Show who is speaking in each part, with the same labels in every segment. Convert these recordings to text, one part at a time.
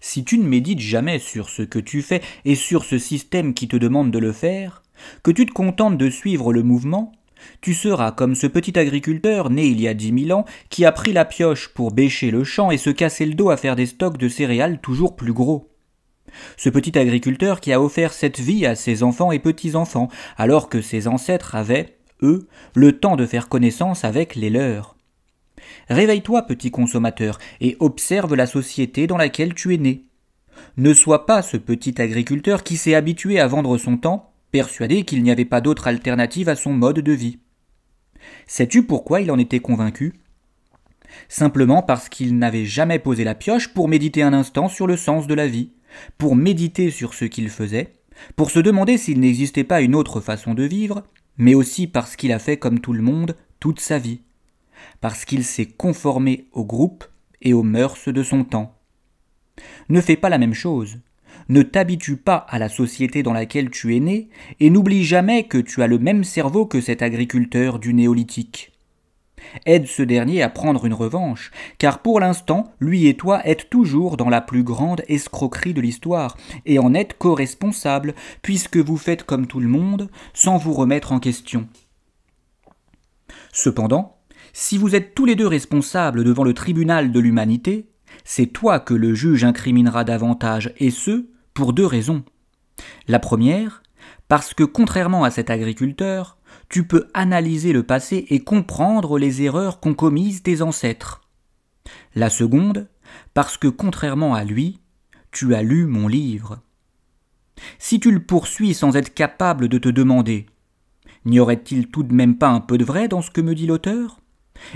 Speaker 1: Si tu ne médites jamais sur ce que tu fais et sur ce système qui te demande de le faire, que tu te contentes de suivre le mouvement, tu seras comme ce petit agriculteur né il y a 10 000 ans qui a pris la pioche pour bêcher le champ et se casser le dos à faire des stocks de céréales toujours plus gros. Ce petit agriculteur qui a offert cette vie à ses enfants et petits-enfants, alors que ses ancêtres avaient, eux, le temps de faire connaissance avec les leurs. Réveille-toi, petit consommateur, et observe la société dans laquelle tu es né. Ne sois pas ce petit agriculteur qui s'est habitué à vendre son temps, persuadé qu'il n'y avait pas d'autre alternative à son mode de vie. Sais-tu pourquoi il en était convaincu ? Simplement parce qu'il n'avait jamais posé la pioche pour méditer un instant sur le sens de la vie, pour méditer sur ce qu'il faisait, pour se demander s'il n'existait pas une autre façon de vivre, mais aussi parce qu'il a fait comme tout le monde toute sa vie, parce qu'il s'est conformé au groupe et aux mœurs de son temps. Ne fais pas la même chose. Ne t'habitue pas à la société dans laquelle tu es né et n'oublie jamais que tu as le même cerveau que cet agriculteur du néolithique. Aide ce dernier à prendre une revanche, car pour l'instant, lui et toi êtes toujours dans la plus grande escroquerie de l'histoire, et en êtes co-responsables, puisque vous faites comme tout le monde, sans vous remettre en question. Cependant, si vous êtes tous les deux responsables devant le tribunal de l'humanité, c'est toi que le juge incriminera davantage, et ce, pour 2 raisons. La première, parce que contrairement à cet agriculteur, tu peux analyser le passé et comprendre les erreurs qu'ont commises tes ancêtres. La seconde, parce que contrairement à lui, tu as lu mon livre. Si tu le poursuis sans être capable de te demander « N'y aurait-il tout de même pas un peu de vrai dans ce que me dit l'auteur ?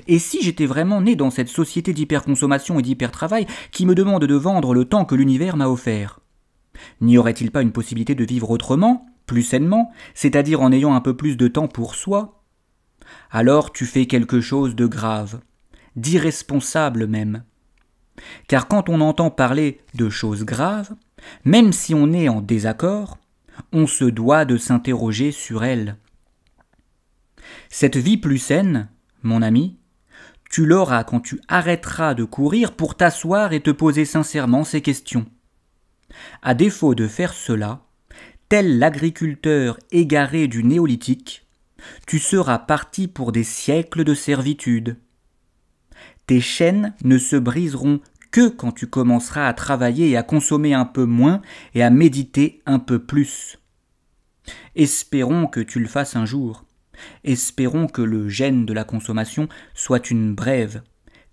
Speaker 1: Et si j'étais vraiment né dans cette société d'hyperconsommation et d'hypertravail qui me demande de vendre le temps que l'univers m'a offert ? N'y aurait-il pas une possibilité de vivre autrement ? Plus sainement, c'est-à-dire en ayant un peu plus de temps pour soi, alors tu fais quelque chose de grave, d'irresponsable même. Car quand on entend parler de choses graves, même si on est en désaccord, on se doit de s'interroger sur elles. Cette vie plus saine, mon ami, tu l'auras quand tu arrêteras de courir pour t'asseoir et te poser sincèrement ces questions. À défaut de faire cela, tel l'agriculteur égaré du néolithique, tu seras parti pour des siècles de servitude. Tes chaînes ne se briseront que quand tu commenceras à travailler et à consommer un peu moins et à méditer un peu plus. Espérons que tu le fasses un jour. Espérons que le gène de la consommation soit une brève,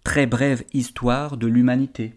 Speaker 1: très brève histoire de l'humanité.